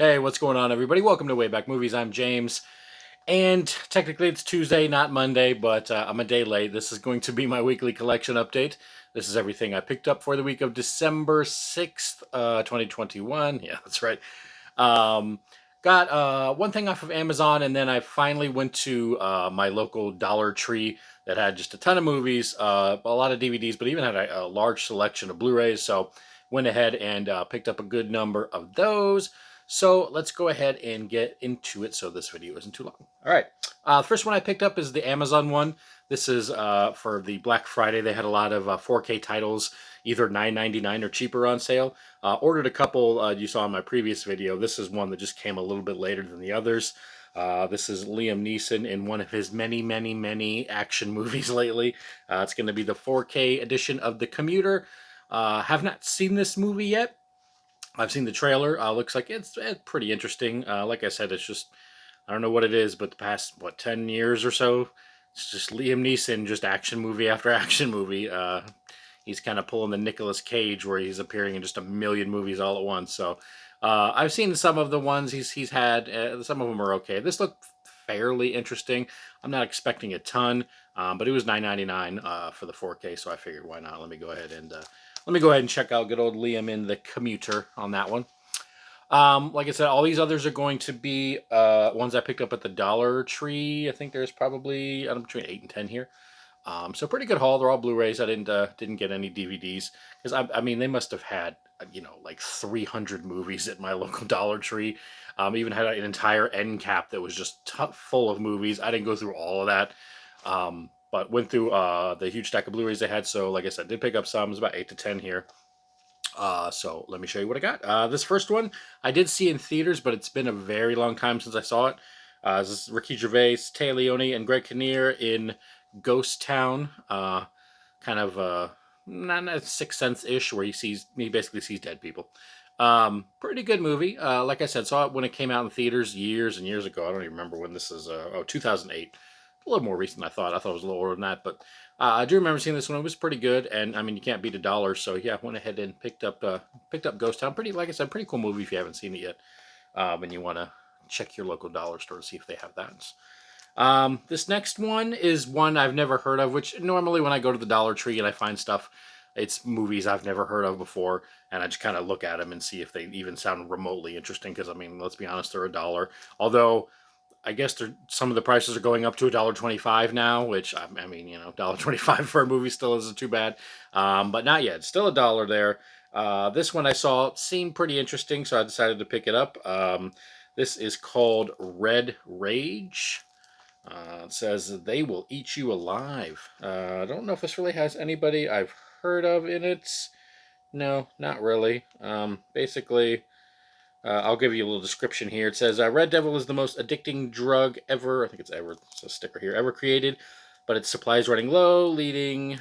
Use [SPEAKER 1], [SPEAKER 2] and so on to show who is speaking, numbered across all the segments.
[SPEAKER 1] Hey, what's going on, everybody? Welcome to Wayback Movies. I'm James, and technically it's Tuesday, not Monday, but I'm a day late. This is going to be my weekly collection update. This is everything I picked up for the week of December 6th, 2021. Yeah, that's right. Um, got one thing off of Amazon, and then I finally went to my local Dollar Tree that had just a ton of movies, a lot of DVDs, but even had a large selection of Blu-rays. So went ahead and picked up a good number of those. So let's go ahead and get into it so this video isn't too long. All right. The first one I picked up is the Amazon one. This is for the Black Friday. They had a lot of 4K titles, either $9.99 or cheaper on sale. Ordered a couple you saw in my previous video. This is one that just came a little bit later than the others. This is Liam Neeson in one of his many, many, many action movies lately. It's going to be the 4K edition of The Commuter. Have not seen this movie yet. I've seen the trailer. Looks like it's pretty interesting. Like I said, it's just, I don't know what it is, but the past, 10 years or so, it's just Liam Neeson, just action movie after action movie. He's kind of pulling the Nicolas Cage where he's appearing in just a million movies all at once. So I've seen some of the ones he's had. Some of them are okay. This looked fairly interesting. I'm not expecting a ton, but it was $9.99 for the 4K, so I figured why not? Let me go ahead and check out good old Liam in The Commuter on that one. Like I said, all these others are going to be ones I picked up at the Dollar Tree. I think there's probably between 8 and 10 here. So pretty good haul. They're all Blu-rays. I didn't get any DVDs because I mean they must have had like 300 movies at my local Dollar Tree. Even had an entire end cap that was just full of movies. I didn't go through all of that, but went through the huge stack of Blu-rays they had. So like I said, did pick up some. It was about 8 to 10 here. So let me show you what I got. This first one I did see in theaters, but it's been a very long time since I saw it. This is Ricky Gervais, Tay Leone, and Greg Kinnear in Ghost Town. Kind of not a Sixth Sense-ish, where he basically sees dead people. Pretty good movie. Like I said, saw it when it came out in theaters years and years ago. I don't even remember when this is. 2008. A little more recent than I thought. I thought it was a little older than that, but I do remember seeing this one. It was pretty good, and I mean, you can't beat $1. So yeah, went ahead and picked up Ghost Town. Pretty, like I said, pretty cool movie if you haven't seen it yet, and you want to check your local dollar store to see if they have that. This next one is one I've never heard of, which normally when I go to the Dollar Tree and I find stuff, it's movies I've never heard of before, and I just kind of look at them and see if they even sound remotely interesting. Because I mean, let's be honest, they're $1. Although I guess some of the prices are going up to $1.25 now, which I mean, $1.25 for a movie still isn't too bad, but not yet. Still $1 there. This one I saw seemed pretty interesting, so I decided to pick it up. This is called Red Rage. It says they will eat you alive. I don't know if this really has anybody I've heard of in it. No, not really. Basically, I'll give you a little description here. It says, Red Devil is the most addicting drug ever. I think it's ever. It's a sticker here. Ever created, but its supply is running low, leading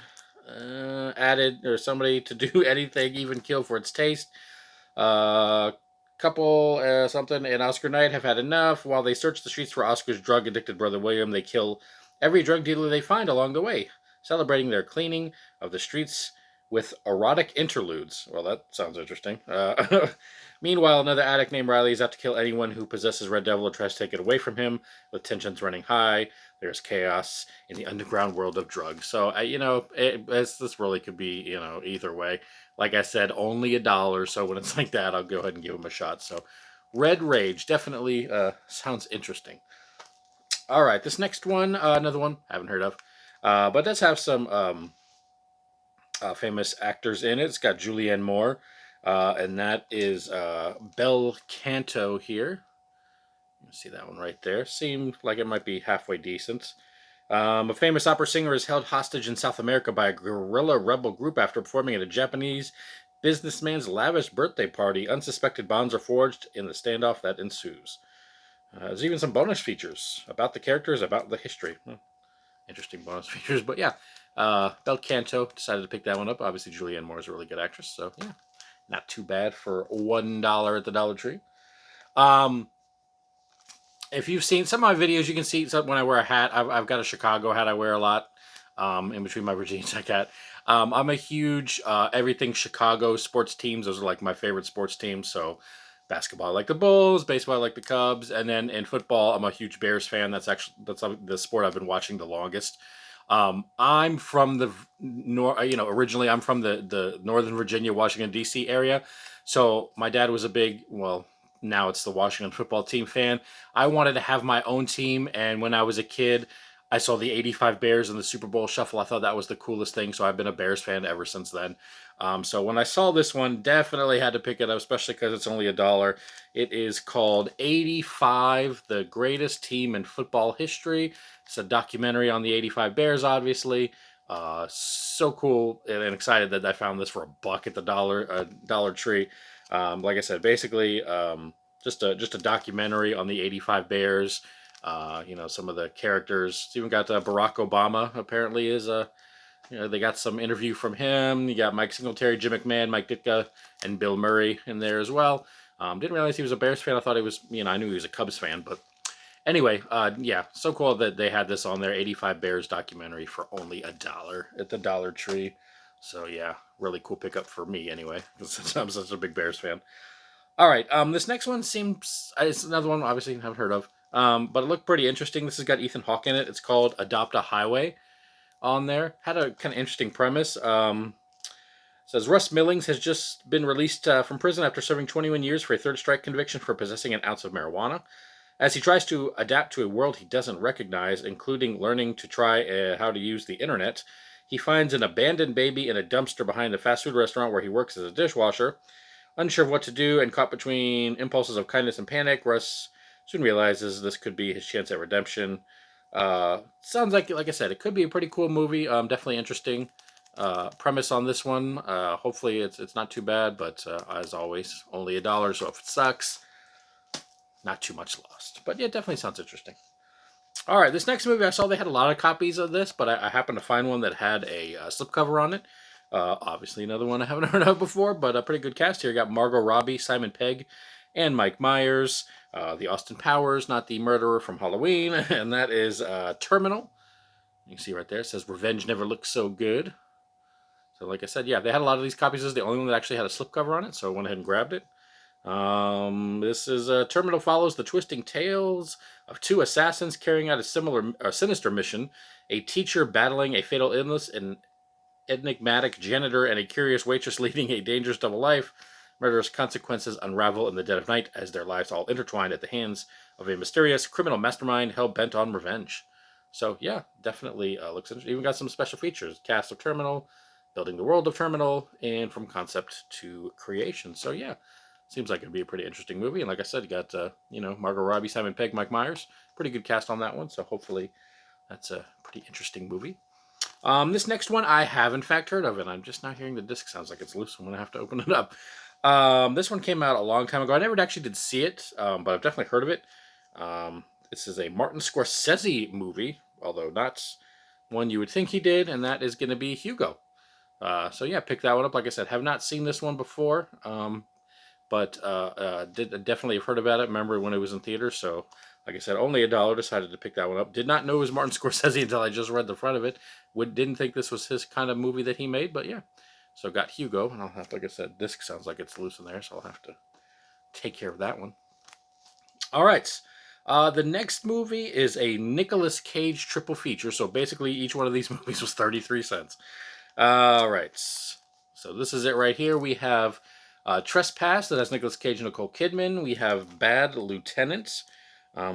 [SPEAKER 1] added or somebody to do anything, even kill for its taste. Couple something and Oscar Knight have had enough. While they search the streets for Oscar's drug-addicted brother William, they kill every drug dealer they find along the way, celebrating their cleaning of the streets with erotic interludes. Well, that sounds interesting. Meanwhile, another addict named Riley is out to kill anyone who possesses Red Devil or tries to take it away from him. With tensions running high, there's chaos in the underground world of drugs. So, this really could be, either way. Like I said, only $1. So when it's like that, I'll go ahead and give him a shot. So, Red Rage definitely sounds interesting. All right, this next one, another one I haven't heard of, but does have some famous actors in it. It's got Julianne Moore, and that is Belle Canto here. You see that one right there. Seemed like it might be halfway decent. A famous opera singer is held hostage in South America by a guerrilla rebel group after performing at a Japanese businessman's lavish birthday party. Unsuspected bonds are forged in the standoff that ensues. There's even some bonus features about the characters, about the history. Interesting bonus features, but yeah. Bel Canto, decided to pick that one up. Obviously, Julianne Moore is a really good actress, so yeah, not too bad for $1 at the Dollar Tree. If you've seen some of my videos, you can see when I wear a hat. I've got a Chicago hat I wear a lot in between my Virginia Tech hat. I'm a huge everything Chicago sports teams. Those are like my favorite sports teams. So Basketball, I like the Bulls. Baseball, I like the Cubs. And then in football, I'm a huge Bears fan. That's the sport I've been watching the longest. I'm from the originally I'm from the Northern Virginia, Washington D.C. area. So my dad was a big, well, now it's the Washington football team fan. I wanted to have my own team, and when I was a kid, I saw the '85 Bears in the Super Bowl Shuffle. I thought that was the coolest thing, so I've been a Bears fan ever since then. So when I saw this one, definitely had to pick it up, especially because it's only $1. It is called '85, the greatest team in football history. It's a documentary on the '85 Bears, obviously. So cool and excited that I found this for $1 at the Dollar Tree. Like I said, basically just a documentary on the '85 Bears. Some of the characters. It's even got Barack Obama. Apparently, they got some interview from him. You got Mike Singletary, Jim McMahon, Mike Ditka, and Bill Murray in there as well. Didn't realize he was a Bears fan. I thought he was. I knew he was a Cubs fan, but anyway, yeah, so cool that they had this on their '85 Bears documentary for only $1 at the Dollar Tree. So yeah, really cool pickup for me anyway, since I'm such a big Bears fan. All right, this next one seems it's another one obviously haven't heard of, but it looked pretty interesting. This has got Ethan Hawke in it. It's called Adopt a Highway. On there had a kind of interesting premise. Says Russ Millings has just been released from prison after serving 21 years for a third strike conviction for possessing an ounce of marijuana. As he tries to adapt to a world he doesn't recognize, including learning to try how to use the internet, he finds an abandoned baby in a dumpster behind the fast food restaurant where he works as a dishwasher. Unsure of what to do and caught between impulses of kindness and panic, Russ soon realizes this could be his chance at redemption. Sounds like I said, it could be a pretty cool movie. Definitely interesting premise on this one. Hopefully it's not too bad, but as always, only $1. So if it sucks, not too much lost. But yeah, it definitely sounds interesting. All right, this next movie I saw they had a lot of copies of this, but I happened to find one that had a slipcover on it. Obviously, another one I haven't heard of before, but a pretty good cast here. You got Margot Robbie, Simon Pegg, and Mike Myers. The Austin Powers, not the murderer from Halloween, and that is Terminal. You can see right there, it says Revenge Never Looks So Good. So like I said, yeah, they had a lot of these copies. This is the only one that actually had a slipcover on it, so I went ahead and grabbed it. This is Terminal follows the twisting tales of two assassins carrying out a sinister mission, a teacher battling a fatal illness, an enigmatic janitor, and a curious waitress leading a dangerous double life. Murderous consequences unravel in the dead of night as their lives all intertwined at the hands of a mysterious criminal mastermind hell-bent on revenge. So yeah, definitely looks interesting. Even got some special features. Cast of Terminal, building the world of Terminal, and from concept to creation. So yeah, seems like it'd be a pretty interesting movie. And like I said, you got Margot Robbie, Simon Pegg, Mike Myers. Pretty good cast on that one. So hopefully that's a pretty interesting movie. This next one I have in fact heard of, and I'm just now hearing the disc sounds like it's loose. I'm gonna have to open it up. This one came out a long time ago. I never actually did see it, but I've definitely heard of it. This is a Martin Scorsese movie, although not one you would think he did, and that is going to be Hugo. So yeah, pick that one up. Like I said, have not seen this one before, but definitely have heard about it. Remember when it was in theaters, so like I said, only $1. Decided to pick that one up. Did not know it was Martin Scorsese until I just read the front of it. Didn't think this was his kind of movie that he made, but yeah. So got Hugo, and I'll have, like I said, disc sounds like it's loose in there, so I'll have to take care of that one. All right. The next movie is a Nicolas Cage triple feature. So basically, each one of these movies was 33 cents. All right. So this is it right here. We have Trespass, that has Nicolas Cage and Nicole Kidman. We have Bad Lieutenant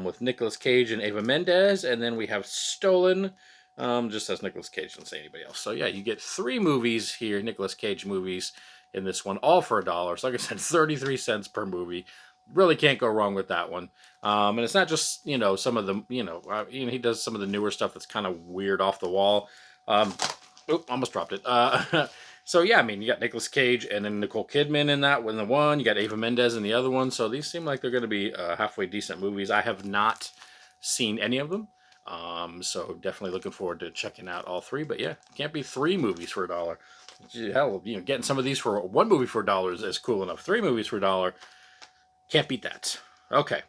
[SPEAKER 1] with Nicolas Cage and Eva Mendes. And then we have Stolen, just as Nicolas Cage, doesn't say anybody else. So yeah, you get 3 movies here, Nicolas Cage movies in this one, all for $1. So like I said, 33 cents per movie. Really can't go wrong with that one. And it's not just, some of the, he does some of the newer stuff that's kind of weird off the wall. Almost dropped it. So yeah, I mean, you got Nicolas Cage and then Nicole Kidman in that one, the one. You got Eva Mendes in the other one. So these seem like they're going to be halfway decent movies. I have not seen any of them. So definitely looking forward to checking out all 3. But yeah, can't be 3 movies for $1. Hell, getting some of these for 1 movie for $1 is cool enough. 3 movies for $1. Can't beat that. Okay.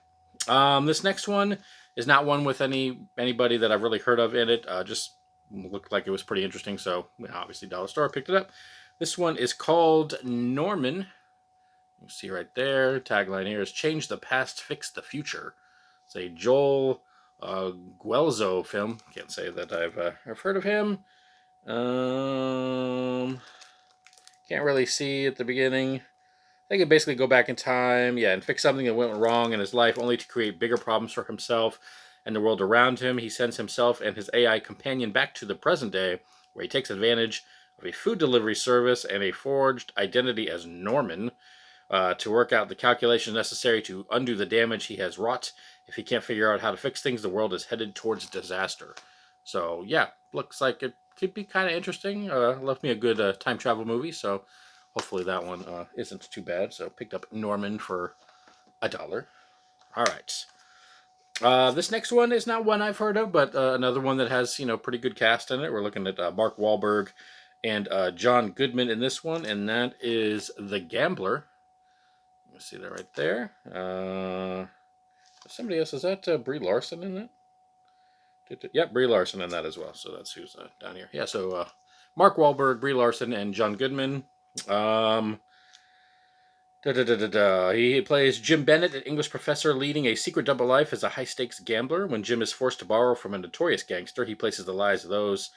[SPEAKER 1] This next one is not one with anybody that I've really heard of in it. Just looked like it was pretty interesting, so obviously Dollar Store picked it up. This one is called Norman. You see right there, tagline here is "Change the past, fix the future." It's a Joel Guelzo film. Can't say that I've heard of him. Can't really see at the beginning. They could basically go back in time, and fix something that went wrong in his life, only to create bigger problems for himself and the world around him. He sends himself and his AI companion back to the present day, where he takes advantage of a food delivery service and a forged identity as Norman to work out the calculations necessary to undo the damage he has wrought. If he can't figure out how to fix things, the world is headed towards disaster. So, yeah, looks like it could be kind of interesting. Left me a good time travel movie, so hopefully that one isn't too bad. So, picked up Norman for $1. All right. This next one is not one I've heard of, but another one that has, pretty good cast in it. We're looking at Mark Wahlberg and John Goodman in this one, and that is The Gambler. You see that right there. Somebody else, is that Brie Larson in that? Yep, Brie Larson in that as well. So that's who's down here. Yeah, so Mark Wahlberg, Brie Larson, and John Goodman. He plays Jim Bennett, an English professor leading a secret double life as a high-stakes gambler. When Jim is forced to borrow from a notorious gangster, he places the lives of those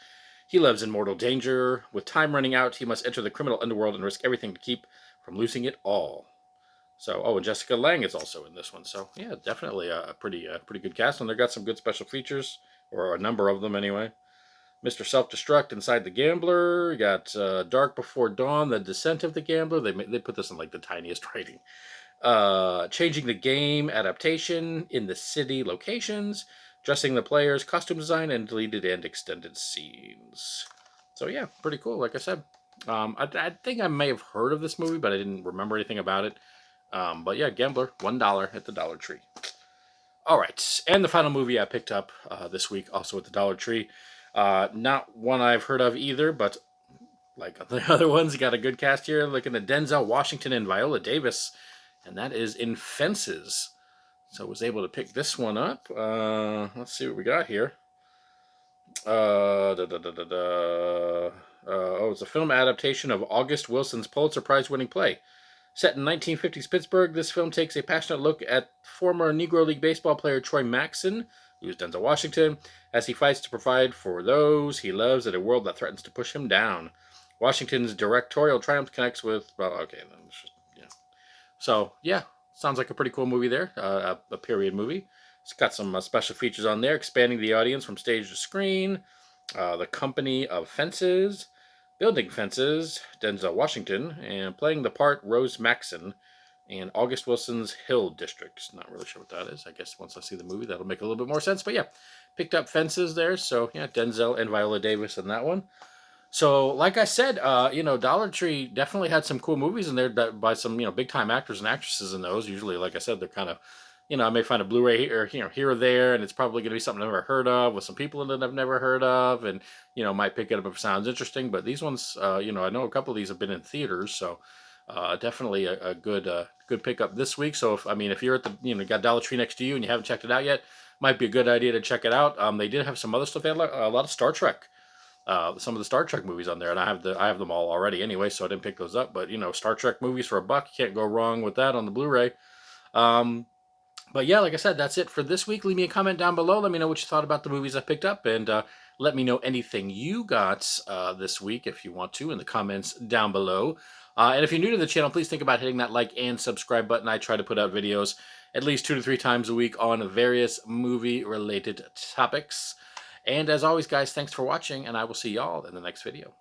[SPEAKER 1] he loves in mortal danger. With time running out, he must enter the criminal underworld and risk everything to keep from losing it all. So, and Jessica Lange is also in this one. So, yeah, definitely a pretty good cast, and they got some good special features, or a number of them anyway. Mr. Self-Destruct, Inside the Gambler. You got Dark Before Dawn, The Descent of the Gambler. They put this in like the tiniest writing. Changing the Game, adaptation, In the City locations, dressing the players, costume design, and deleted and extended scenes. So yeah, pretty cool. Like I said, I think I may have heard of this movie, but I didn't remember anything about it. But yeah, Gambler, $1 at the Dollar Tree. All right, and the final movie I picked up this week, also at the Dollar Tree. Not one I've heard of either, but like the other ones, got a good cast here. Looking at Denzel Washington and Viola Davis, and that is in Fences. So I was able to pick this one up. Let's see what we got here. It's a film adaptation of August Wilson's Pulitzer Prize-winning play. Set in 1950s Pittsburgh, this film takes a passionate look at former Negro League baseball player Troy Maxson, who's Denzel Washington, as he fights to provide for those he loves in a world that threatens to push him down. Washington's directorial triumph connects with, So, yeah, sounds like a pretty cool movie there, a period movie. It's got some special features on there, expanding the audience from stage to screen, The Company of Fences, Building Fences, Denzel Washington, and playing the part Rose Maxson in August Wilson's Hill District. Not really sure what that is. I guess once I see the movie, that'll make a little bit more sense. But yeah, picked up Fences there. So yeah, Denzel and Viola Davis in that one. So like I said, Dollar Tree definitely had some cool movies in there by some, big time actors and actresses in those. Usually, like I said, they're kind of, I may find a Blu-ray here or there, and it's probably going to be something I've never heard of with some people in it I've never heard of, and might pick it up if it sounds interesting. But these ones, I know a couple of these have been in theaters, so definitely a good pickup this week. So if you're at the got Dollar Tree next to you and you haven't checked it out yet, might be a good idea to check it out. They did have some other stuff. They had a lot of Star Trek. Some of the Star Trek movies on there, and I have them all already anyway, so I didn't pick those up. But Star Trek movies for $1, you can't go wrong with that on the Blu-ray. But yeah, like I said, that's it for this week. Leave me a comment down below. Let me know what you thought about the movies I picked up, and let me know anything you got this week if you want to in the comments down below. And if you're new to the channel, please think about hitting that like and subscribe button. I try to put out videos at least 2 to 3 times a week on various movie-related topics. And as always, guys, thanks for watching, and I will see y'all in the next video.